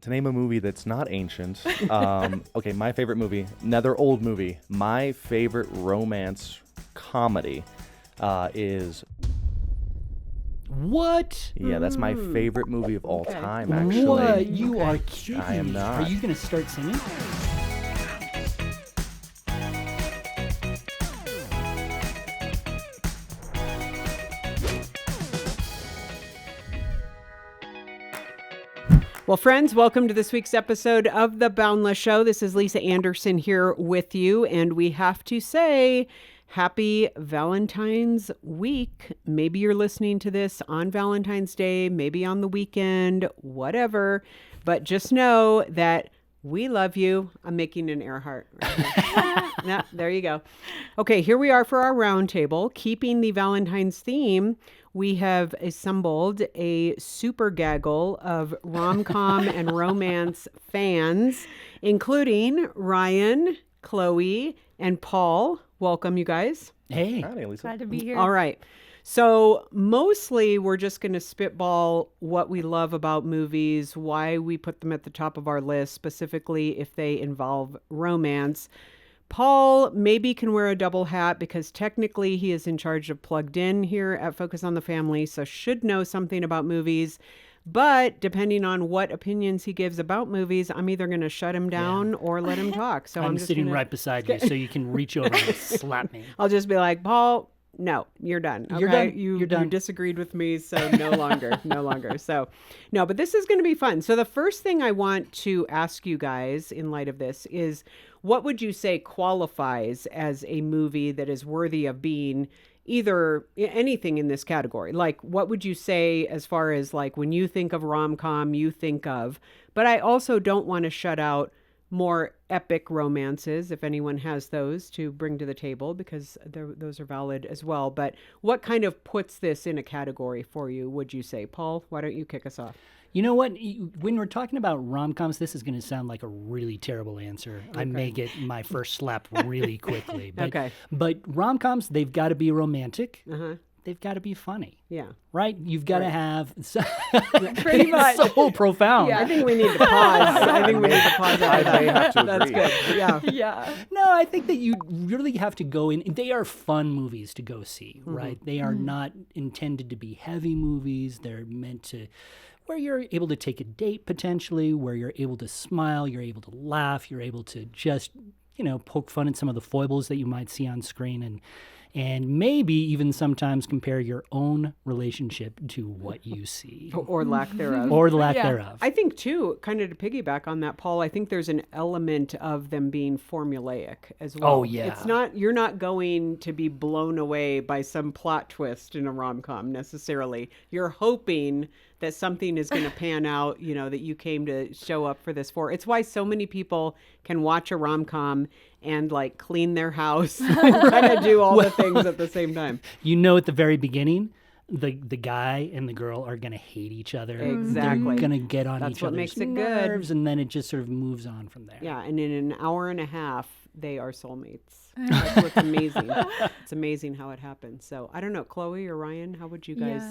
To name a movie that's not ancient, okay, my favorite movie, another old movie, my favorite romance comedy is... What? Yeah, that's my favorite movie of all time, actually. What? You are kidding. I am not. Are you going to start singing? Well, friends, welcome to this week's episode of The Boundless Show. This is Lisa Anderson here with you, and we have to say happy Valentine's week. Maybe you're listening to this on Valentine's Day, maybe on the weekend, whatever, but just know that we love you. I'm making an air heart right here. Yeah, there you go. Okay, here we are for our roundtable. Keeping the Valentine's theme, we have assembled a super gaggle of rom-com and romance fans, including Ryan, Chloe, and Paul. Welcome, you guys. Hey. Howdy, Lisa. Glad to be here. All right. So mostly we're just going to spitball what we love about movies, why we put them at the top of our list, specifically if they involve romance. Paul maybe can wear a double hat because technically he is in charge of Plugged In here at Focus on the Family, so should know something about movies. But depending on what opinions he gives about movies, I'm either going to shut him down or let him talk. So I'm just sitting gonna... right beside you, so you can reach over and slap me. I'll just be like, Paul, no, you're done. Okay? You're done. You done. You disagreed with me, so no longer, no longer. So, no, but this is going to be fun. So the first thing I want to ask you guys in light of this is, what would you say qualifies as a movie that is worthy of being either anything in this category? Like, what would you say as far as like when you think of rom-com, you think of, but I also don't want to shut out more epic romances, if anyone has those to bring to the table, because those are valid as well. But what kind of puts this in a category for you, would you say? Paul, why don't you kick us off? You know what? When we're talking about rom-coms, this is going to sound like a really terrible answer. Okay. I may get my first slap really quickly. But, okay. But rom-coms, they've got to be romantic. Uh-huh. They've got to be funny. Yeah. Right? You've got to have... Pretty much. So profound. Yeah, I think we need to pause. I think we need to pause. I may have to agree. That's good. Yeah. Yeah. No, I think that you really have to go in. They are fun movies to go see, right? They are not intended to be heavy movies. They're meant to... where you're able to take a date potentially, where you're able to smile, you're able to laugh, you're able to just, poke fun at some of the foibles that you might see on screen and maybe even sometimes compare your own relationship to what you see. Or lack thereof. Or the lack thereof. I think, too, kind of to piggyback on that, Paul, I think there's an element of them being formulaic as well. Oh, yeah. It's not, you're not going to be blown away by some plot twist in a rom-com necessarily. You're hoping that something is going to pan out, that you came to show up for this for. It's why so many people can watch a rom-com and like clean their house and kind of do all the things at the same time. At the very beginning, the guy and the girl are going to hate each other. Exactly. They're going to get on That's each what other's makes it nerves, good. and then it just sort of moves on from there. Yeah, and in an hour and a half, they are soulmates. That's what's amazing. It's amazing how it happens. So I don't know, Chloe or Ryan, how would you guys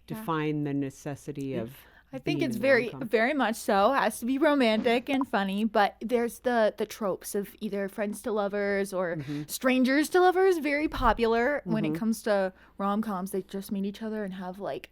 define the necessity of... I think it's very much so. It has to be romantic and funny, but there's the tropes of either friends to lovers or strangers to lovers, very popular when it comes to rom-coms. They just meet each other and have like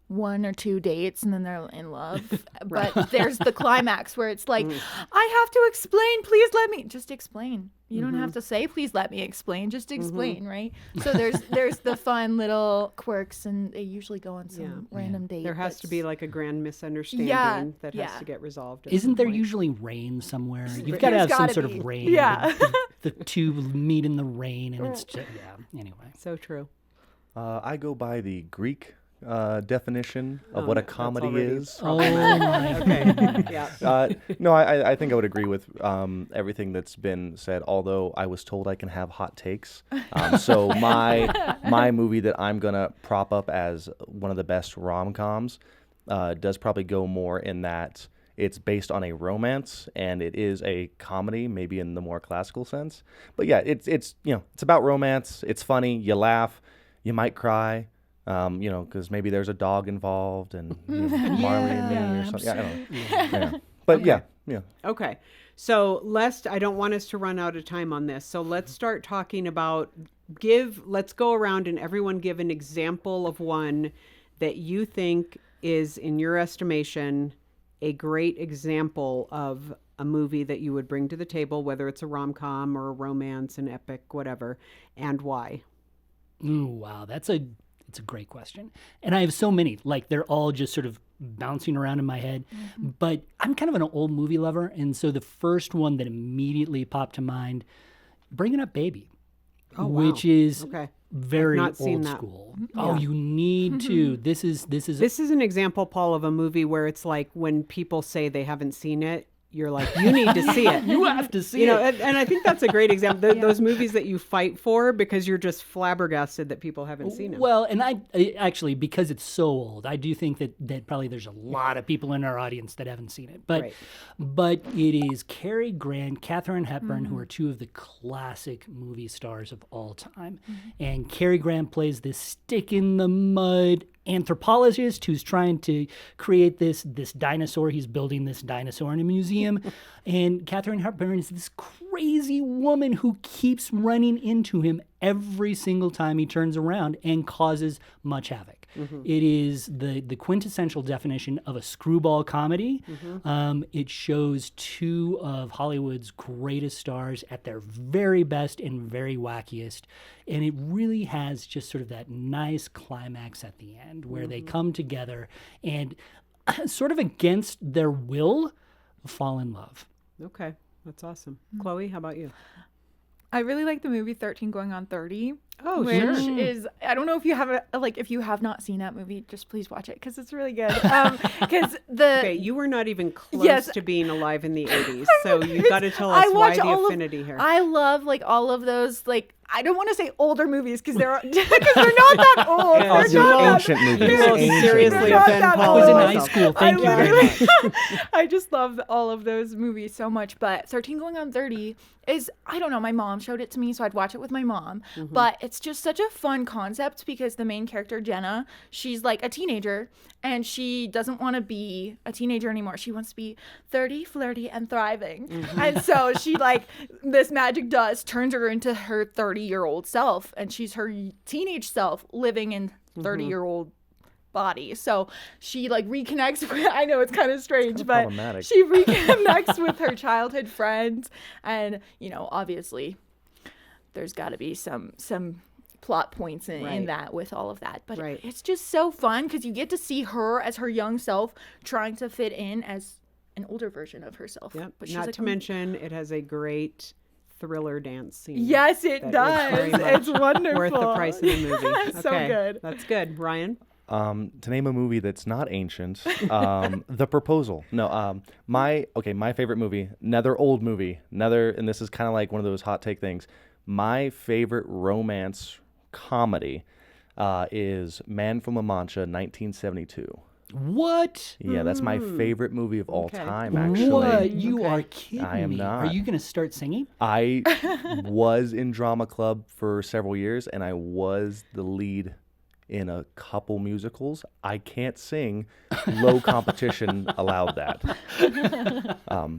1 or 2 dates and then they're in love. But there's the climax where it's like, I have to explain, please let me just explain. You don't have to say, please let me explain, just explain, right? So there's the fun little quirks, and they usually go on some random date. There has to be like a grand misunderstanding that has to get resolved. Isn't there usually rain somewhere? You've got to have some sort of rain. Yeah. The two meet in the rain, and it's just, anyway. So true. I go by the Greek definition of what a comedy is. Oh, my Okay. Yeah. No, I think I would agree with everything that's been said, although I was told I can have hot takes. So my movie that I'm going to prop up as one of the best rom-coms does probably go more in that it's based on a romance and it is a comedy, maybe in the more classical sense. But yeah, it's about romance. It's funny. You laugh. You might cry. Because maybe there's a dog involved and Marley and me or something. Yeah, I don't know. But yeah. Okay. So I don't want us to run out of time on this. So let's start talking about, let's go around and everyone give an example of one that you think is, in your estimation, a great example of a movie that you would bring to the table, whether it's a rom-com or a romance, an epic, whatever, and why. Ooh, wow. It's a great question. And I have so many, like they're all just sort of bouncing around in my head. But I'm kind of an old movie lover. And so the first one that immediately popped to mind, Bringing Up Baby, which is very old school. Oh, you need to. This is an example, Paul, of a movie where it's like when people say they haven't seen it, you're like, you need to see it. You have to see it. And I think that's a great example. Those movies that you fight for because you're just flabbergasted that it haven't seen them. Well, and I actually, because it's so old, I do think that probably there's a lot of people in our audience that haven't seen it. But it is Cary Grant, Katharine Hepburn, who are two of the classic movie stars of all time. And Cary Grant plays this stick in the mud anthropologist who's trying to create this dinosaur. He's building this dinosaur in a museum. And Katharine Hepburn is this crazy woman who keeps running into him every single time he turns around and causes much havoc. It is the quintessential definition of a screwball comedy. It shows two of Hollywood's greatest stars at their very best and very wackiest. And it really has just sort of that nice climax at the end where they come together and sort of against their will fall in love. Okay, that's awesome. Chloe, how about you? I really like the movie 13 Going on 30. Oh, which sure. is, I don't know if you have if you have not seen that movie, just please watch it because it's really good. Okay, you were not even close to being alive in the 80s, so you got to tell us why the affinity here. I love all of those I don't want to say older movies because they're not that old. Yeah, they're not ancient movies. You will seriously offend Paul. I was in high school. Thank you very much. I just love all of those movies so much. But 13 Going on 30 is, I don't know, my mom showed it to me, so I'd watch it with my mom. But it's just such a fun concept because the main character, Jenna, she's like a teenager and she doesn't want to be a teenager anymore. She wants to be 30, flirty, and thriving. And so she this magic dust turns her into her 30-year-old self, and she's her teenage self living in 30-year-old body. So she reconnects with, I know it's kind of strange, but she reconnects with her childhood friends, and obviously there's got to be some plot points in that with all of that, but it's just so fun because you get to see her as her young self trying to fit in as an older version of herself. But she's not to mention it has a great thriller dance scene. Yes, it does. It's wonderful. Worth the price of the movie. Okay, so good. That's good. Ryan? To name a movie that's not ancient, The Proposal. No, my favorite movie, another old movie, and this is kind of like one of those hot take things. My favorite romance comedy is Man from La Mancha, 1972. What? Yeah, that's my favorite movie of all time, actually. What? You are kidding I am me. not. Are you going to start singing? I was in drama club for several years, and I was the lead in a couple musicals. I can't sing. Low competition allowed that.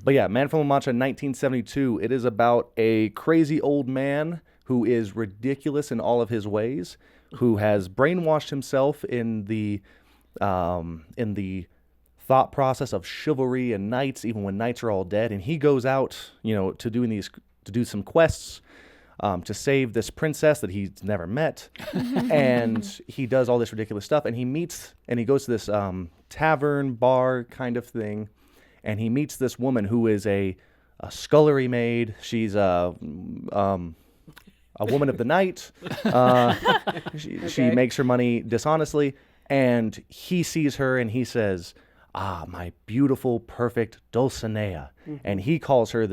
But yeah, Man from La Mancha, 1972. It is about a crazy old man who is ridiculous in all of his ways, who has brainwashed himself in the thought process of chivalry and knights, even when knights are all dead. And he goes out, to do some quests to save this princess that he's never met. And he does all this ridiculous stuff. And he goes to this tavern bar kind of thing. And he meets this woman who is a scullery maid. She's a woman of the night. She makes her money dishonestly. And he sees her and he says, my beautiful, perfect Dulcinea. And he calls her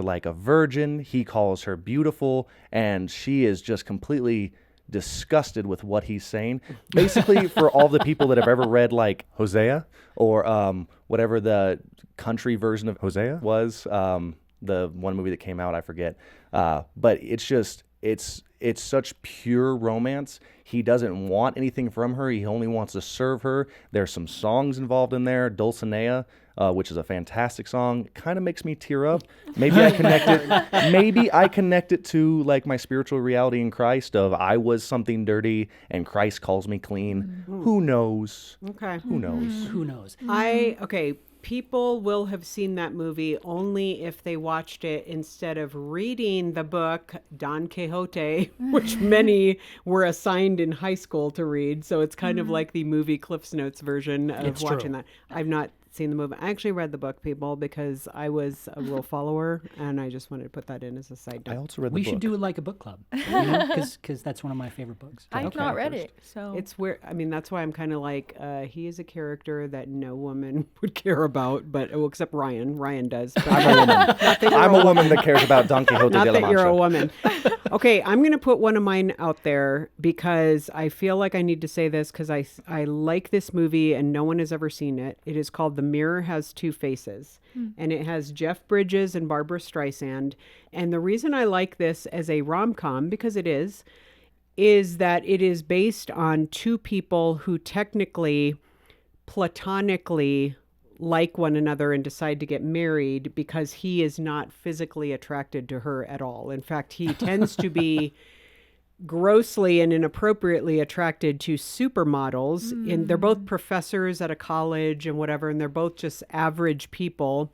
like a virgin. He calls her beautiful. And she is just completely disgusted with what he's saying. Basically, for all the people that have ever read like Hosea or whatever the country version of Hosea was, the one movie that came out, I forget. But it's just, it's such pure romance. He doesn't want anything from her. He only wants to serve her. There's some songs involved in there. Dulcinea, which is a fantastic song. Kind of makes me tear up. Maybe I connect it to like my spiritual reality in Christ of I was something dirty and Christ calls me clean. Who knows? Okay. Who knows? Who knows? People will have seen that movie only if they watched it instead of reading the book Don Quixote, which many were assigned in high school to read. So it's kind of like the movie Cliff's Notes version of watching that. I've not seen the movie. I actually read the book, people, because I was a rule follower, and I just wanted to put that in as a side note. I also read the book. We should do it like a book club, because that's one of my favorite books. I've not read it, so It's where, I mean, that's why I'm kind of like, he is a character that no woman would care about, but well, except Ryan. Ryan does. But I'm a woman. I'm a woman that cares about Don Quixote not de la that you're a Mancha. woman. Okay, I'm going to put one of mine out there because I feel like I need to say this because I like this movie and no one has ever seen it. It is called The Mirror Has Two Faces, and it has Jeff Bridges and Barbara Streisand. And the reason I like this as a rom-com, because it is that it is based on two people who technically, platonically like one another and decide to get married because he is not physically attracted to her at all. In fact, he tends to be grossly and inappropriately attracted to supermodels. And they're both professors at a college and whatever, and they're both just average people.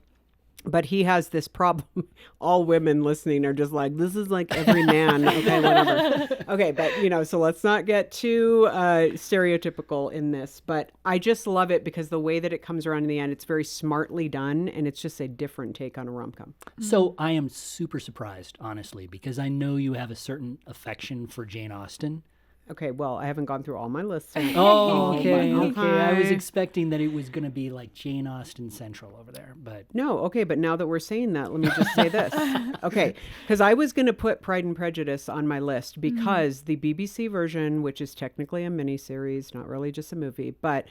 But he has this problem. All women listening are just like, this is like every man. Okay, whatever. Okay, but so let's not get too stereotypical in this. But I just love it because the way that it comes around in the end, it's very smartly done. And it's just a different take on a rom-com. So I am super surprised, honestly, because I know you have a certain affection for Jane Austen. Okay, well, I haven't gone through all my lists yet. Okay. Okay. I was expecting that it was going to be like Jane Austen Central over there, but No, okay, but now that we're saying that, let me just say this. Okay, because I was going to put Pride and Prejudice on my list because the BBC version, which is technically a miniseries, not really just a movie, but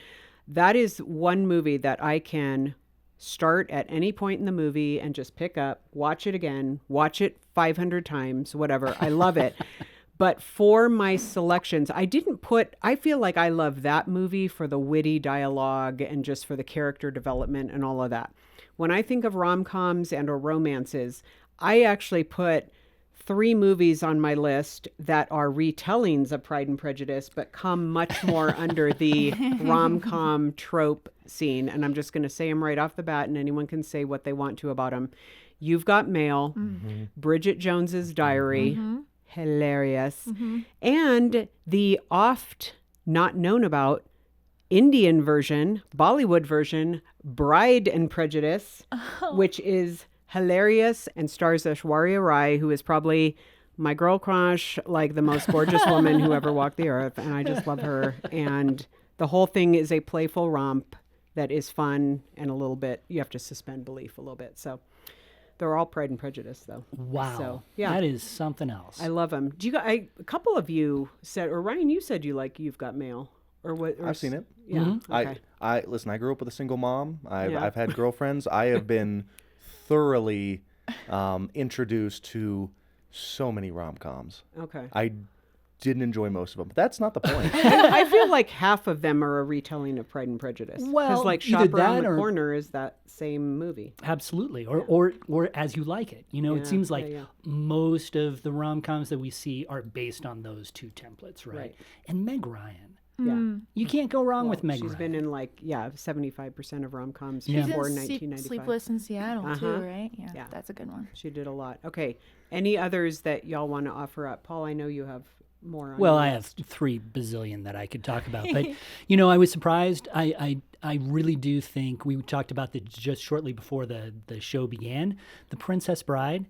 that is one movie that I can start at any point in the movie and just pick up, watch it again, watch it 500 times, whatever. I love it. But for my selections, I feel like I love that movie for the witty dialogue and just for the character development and all of that. When I think of rom-coms and or romances, I actually put 3 movies on my list that are retellings of Pride and Prejudice, but come much more under the rom-com trope scene. And I'm just going to say them right off the bat, and anyone can say what they want to about them. You've Got Mail, Bridget Jones's Diary, hilarious, and the oft not known about Indian version, Bollywood version, Bride and Prejudice, which is hilarious and stars Aishwarya Rai, who is probably my girl crush, like the most gorgeous woman who ever walked the earth, and I just love her. And the whole thing is a playful romp that is fun and a little bit, you have to suspend belief a little bit. So they're all Pride and Prejudice, though. wow, So, yeah. that is something else. I love them. Do you? A couple of you said, or Ryan, you said you like You've Got Mail, or what? Or I've seen it. Yeah. Okay. I listen. I grew up with a single mom. Yeah. I've had girlfriends. I have been thoroughly introduced to so many rom-coms. Okay. I didn't enjoy most of them, but that's not the point. I feel like half of them are a retelling of Pride and Prejudice. Well, like either Shop Around that the or- Corner is that same movie. Absolutely, or As You Like It. Yeah, It seems like yeah. most of the rom-coms that we see are based on those 2 templates, right? Right. And Meg Ryan, Yeah. you can't go wrong with Meg She's Ryan. been in 75% of rom-coms Yeah. before She's in 1995. Sleepless in Seattle too, right? Yeah. That's a good one. She did a lot. Okay. Any others that y'all want to offer up? Paul, I know you have more on Well, your I have list. 3 bazillion that I could talk about, but I was surprised. I really do think we talked about that just shortly before the show began. The Princess Bride,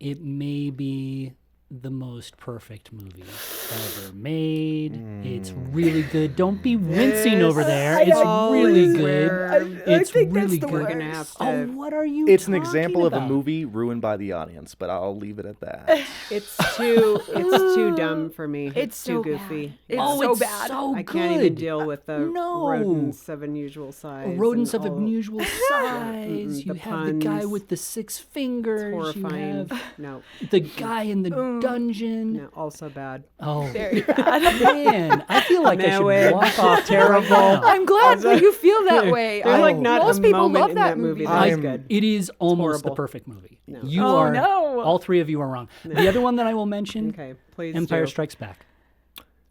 it may be the most perfect movie ever made. It's really good. Don't be wincing over there. It's really good. It's really good. We're gonna have to. Oh, what are you? It's an talking example of a about? movie ruined by the audience, but I'll leave it at that. It's too dumb for me. It's too so goofy. bad. It's so it's bad. so I good. can't even deal with the No. rodents of unusual size. Rodents and of all- unusual size. the You have the guy puns. with the 6 fingers. Horrifying. You have No. the guy in the dungeon. No, also bad. Oh, Very bad. man. I feel like I No, should walk off terrible. right now. I'm glad that you feel that way. There's like not Most a people moment love in that that movie movie. that is I'm- good. It is almost the horrible. perfect movie. No. You Oh, are, no. all three of you are wrong. The other one that I will mention, Okay, please Empire do. Strikes Back.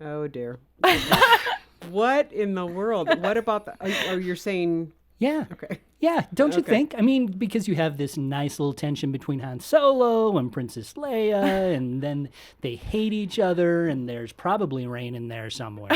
Oh dear. What in the world? What about the? Oh, you're saying Yeah. okay. Yeah, don't you Okay. think? I mean, because you have this nice little tension between Han Solo and Princess Leia, and then they hate each other, and there's probably rain in there somewhere.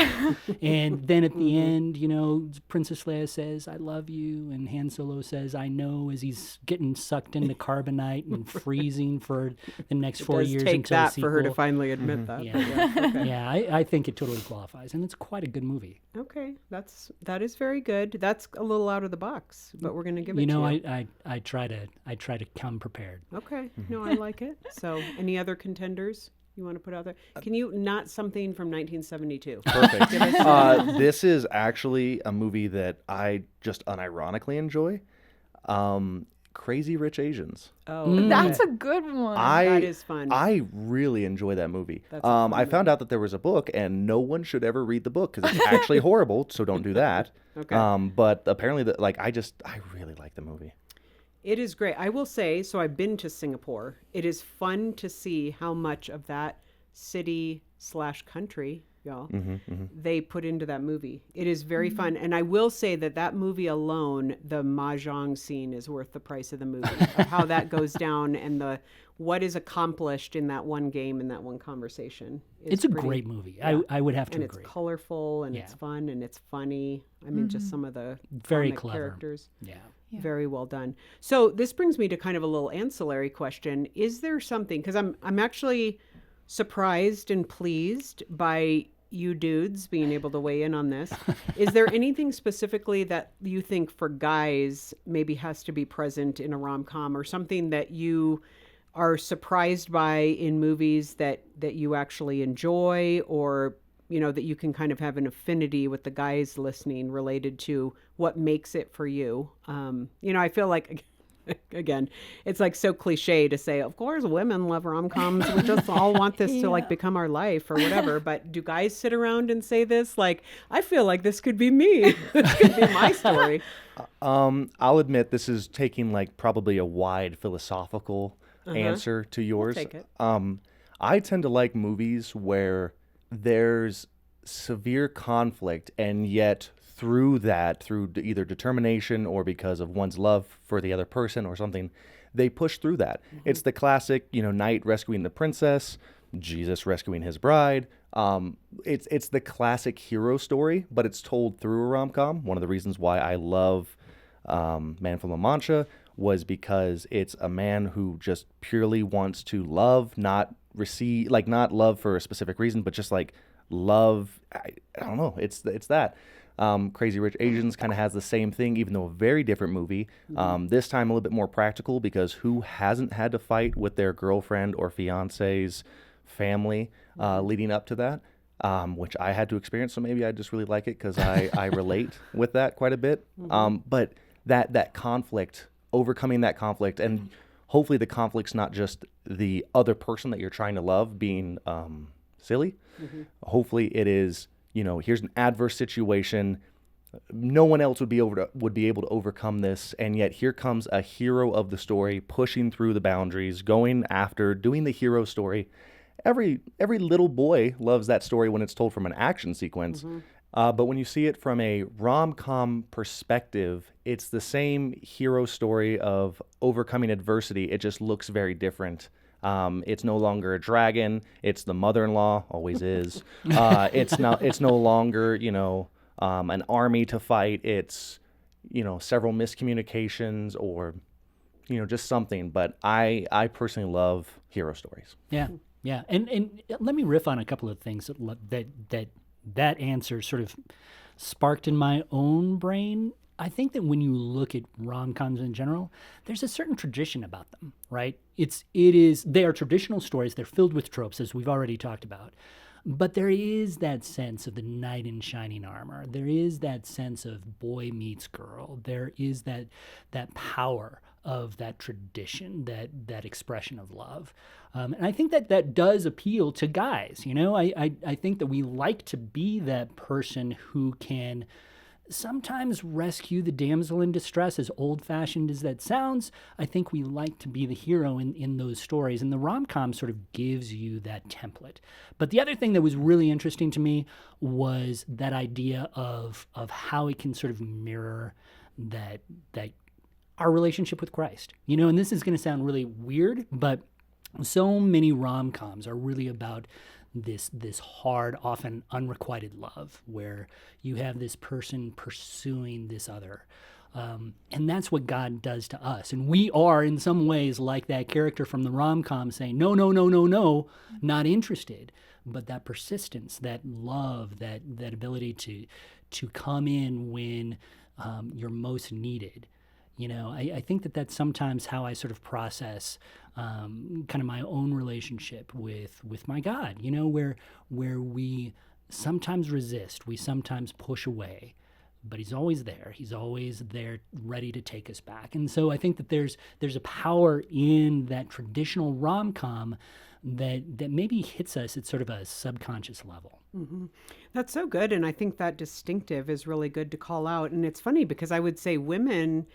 And then at the end, you know, Princess Leia says, "I love you," and Han Solo says, "I know," as he's getting sucked into carbonite and freezing for the next 4 Does years take until that the for her to sequel. finally admit that. Yeah. Okay. Yeah, I think it totally qualifies, and it's quite a good movie. Okay, that is very good. That's a little out of the box, but we're gonna give it You know, to you. I try to come prepared. Okay, no, I like it. So, any other contenders you want to put out there? Can you not something from 1972? Perfect. This is actually a movie that I just unironically enjoy. Crazy Rich Asians. Oh, That's a good one. that is fun. I really enjoy that movie. That's a fun I found out that there was a book, and no one should ever read the book because it's actually horrible. So don't do that. Okay. But apparently, I really like the movie. It is great. I will say, so I've been to Singapore. It is fun to see how much of that city/country, y'all, they put into that movie. It is very fun. And I will say that movie alone, the mahjong scene is worth the price of the movie. Of how that goes down and what is accomplished in that one game and that one conversation. It's a great movie. I would have to And agree. it's colorful and it's fun and it's funny. I mean, just some of the Very comic clever. characters. Yeah. Very well done. So this brings me to kind of a little ancillary question. Is there something, because I'm actually surprised and pleased by you dudes being able to weigh in on this. Is there anything specifically that you think for guys maybe has to be present in a rom-com, or something that you are surprised by in movies that you actually enjoy, or you know, that you can kind of have an affinity with the guys listening related to what makes it for you? You know, I feel like, again, it's like so cliche to say, of course, women love rom-coms. We just all want this to like become our life or whatever. But do guys sit around and say this? Like, I feel like this could be me. This could be my story. I'll admit this is taking like probably a wide philosophical answer to yours. take it. I tend to like movies where there's severe conflict, and yet through either determination or because of one's love for the other person or something, they push through that. It's the classic, you know, knight rescuing the princess, Jesus rescuing his bride. It's the classic hero story, but it's told through a rom-com. One of the reasons why I love Man from La Mancha was because it's a man who just purely wants to love, not receive, like not love for a specific reason, but just like love. I don't know. It's that. Crazy Rich Asians kind of has the same thing, even though a very different movie. This time a little bit more practical, because who hasn't had to fight with their girlfriend or fiance's family leading up to that, which I had to experience. So maybe I just really like it because I relate with that quite a bit. But that conflict, overcoming that conflict, and hopefully the conflict's not just the other person that you're trying to love being silly. Hopefully it is, you know, here's an adverse situation. No one else would be able to overcome this, and yet here comes a hero of the story pushing through the boundaries, going after, doing the hero story. Every little boy loves that story when it's told from an action sequence. But when you see it from a rom-com perspective, it's the same hero story of overcoming adversity. It just looks very different. It's no longer a dragon. It's the mother-in-law, always is. It's no longer, you know, an army to fight. It's, you know, several miscommunications or, you know, just something. But I personally love hero stories. Yeah, yeah, and let me riff on a couple of things that answer sort of sparked in my own brain. I think that when you look at rom-coms in general, there's a certain tradition about them, right? They are traditional stories. They're filled with tropes, as we've already talked about. But there is that sense of the knight in shining armor. There is that sense of boy meets girl. There is that power of that tradition, that expression of love. And I think that does appeal to guys. I think that we like to be that person who can sometimes rescue the damsel in distress, as old-fashioned as that sounds. I think we like to be the hero in those stories, and the rom-com sort of gives you that template. But the other thing that was really interesting to me was that idea of how it can sort of mirror that our relationship with Christ. And this is going to sound really weird, but so many rom-coms are really about this hard, often unrequited love, where you have this person pursuing this other. And that's what God does to us. And we are, in some ways, like that character from the rom-com saying, no, no, no, no, no, not interested. But that persistence, that love, that ability to come in when you're most needed. I think that's sometimes how I sort of process kind of my own relationship with my God, where we sometimes resist, we sometimes push away, but he's always there. He's always there ready to take us back. And so I think that there's a power in that traditional rom-com that maybe hits us at sort of a subconscious level. Mm-hmm. That's so good. And I think that distinctive is really good to call out. And it's funny because I would say women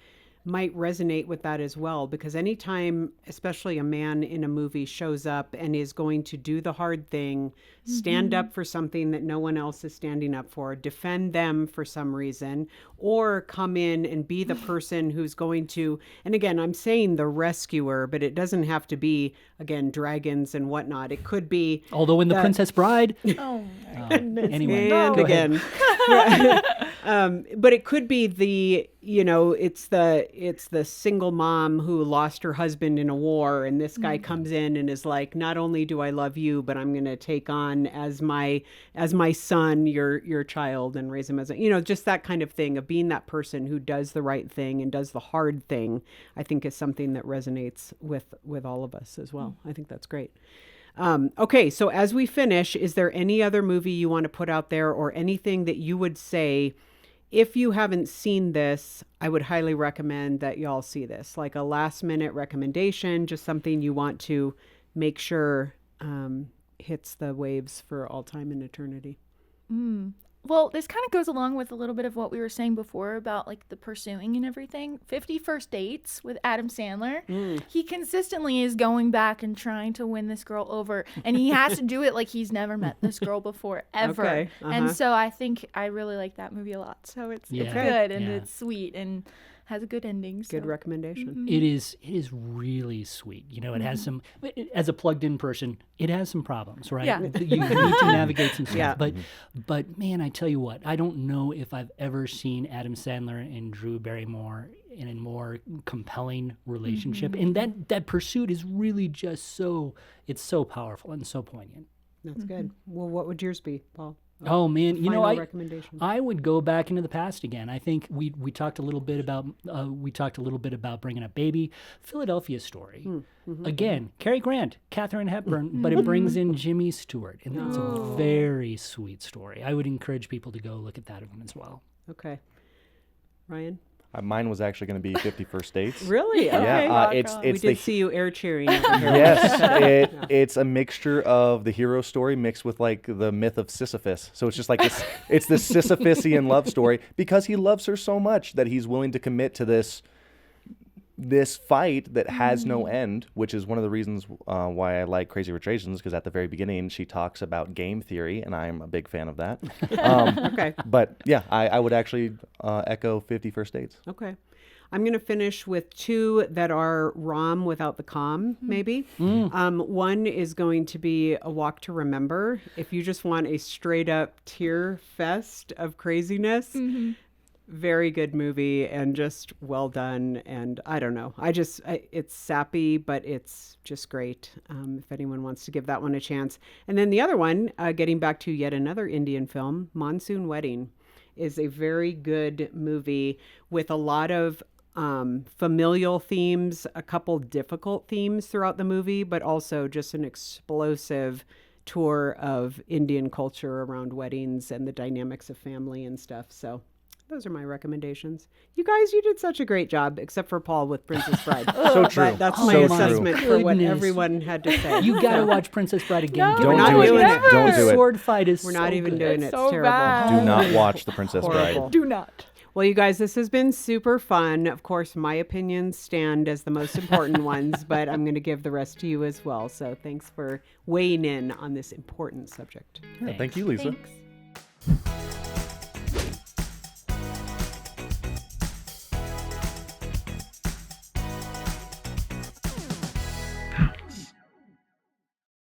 might resonate with that as well, because anytime, especially a man in a movie shows up and is going to do the hard thing, stand up for something that no one else is standing up for, defend them for some reason, or come in and be the person who's going to, and again, I'm saying the rescuer, but it doesn't have to be, again, dragons and whatnot. It could be... Although in The Princess Bride... Oh, my goodness. Anyway, and again... but it could be the, it's the single mom who lost her husband in a war, and this guy comes in and is like, not only do I love you, but I'm going to take on as my son your child and raise him as just that kind of thing of being that person who does the right thing and does the hard thing. I think is something that resonates with all of us as well. I think that's great. Okay, so as we finish, is there any other movie you want to put out there, or anything that you would say, if you haven't seen this, I would highly recommend that y'all see this, like a last minute recommendation, just something you want to make sure hits the waves for all time and eternity? Well, this kind of goes along with a little bit of what we were saying before about like the pursuing and everything. 50 First Dates with Adam Sandler. He consistently is going back and trying to win this girl over, and he has to do it like he's never met this girl before, ever. Okay, And so I think I really like that movie a lot. So it's good and it's sweet and has a good ending. So. Good recommendation. It is really sweet. It has some, as a plugged in person, it has some problems, right? Yeah. You need to navigate some stuff. But man, I tell you what, I don't know if I've ever seen Adam Sandler and Drew Barrymore in a more compelling relationship. And that pursuit is really just it's so powerful and so poignant. That's good. Well, what would yours be, Paul? Oh man, recommendation. I would go back into the past again. I think we talked a little bit about Bringing Up Baby, Philadelphia Story. Again, Cary Grant, Katharine Hepburn, but it brings in Jimmy Stewart, and it's a very sweet story. I would encourage people to go look at that one as well. Okay, Ryan. Mine was actually going to be 50 First Dates. Really? Yeah. Okay. We did see you air cheering over here. Yes, it's a mixture of the hero story mixed with like the myth of Sisyphus. So it's just like this. It's this Sisyphusian love story because he loves her so much that he's willing to commit to this fight that has no end, which is one of the reasons why I like Crazy Rich Asians, because at the very beginning she talks about game theory, and I'm a big fan of that. Okay. But yeah, I would actually echo 50 First Dates. Okay. I'm going to finish with two that are rom without the com, maybe. One is going to be A Walk to Remember. If you just want a straight up tear fest of craziness, very good movie and just well done. And I don't know, it's sappy, but it's just great. If anyone wants to give that one a chance. And then the other one, getting back to yet another Indian film, Monsoon Wedding, is a very good movie with a lot of familial themes, a couple difficult themes throughout the movie, but also just an explosive tour of Indian culture around weddings and the dynamics of family and stuff. So those are my recommendations. You guys, you did such a great job, except for Paul with Princess Bride. So true. But that's my So assessment true. for what Goodness. everyone had to say. You got to watch Princess Bride again. No, Give We're it not a doing watch. it. Don't do The it. sword fight is We're so not even good. doing it. It's It's so terrible. bad. Do not watch The Princess Horrible. Bride. Do not. Well, you guys, this has been super fun. Of course, my opinions stand as the most important ones, but I'm going to give the rest to you as well. So thanks for weighing in on this important subject. Yeah, thank you, Lisa. Thanks.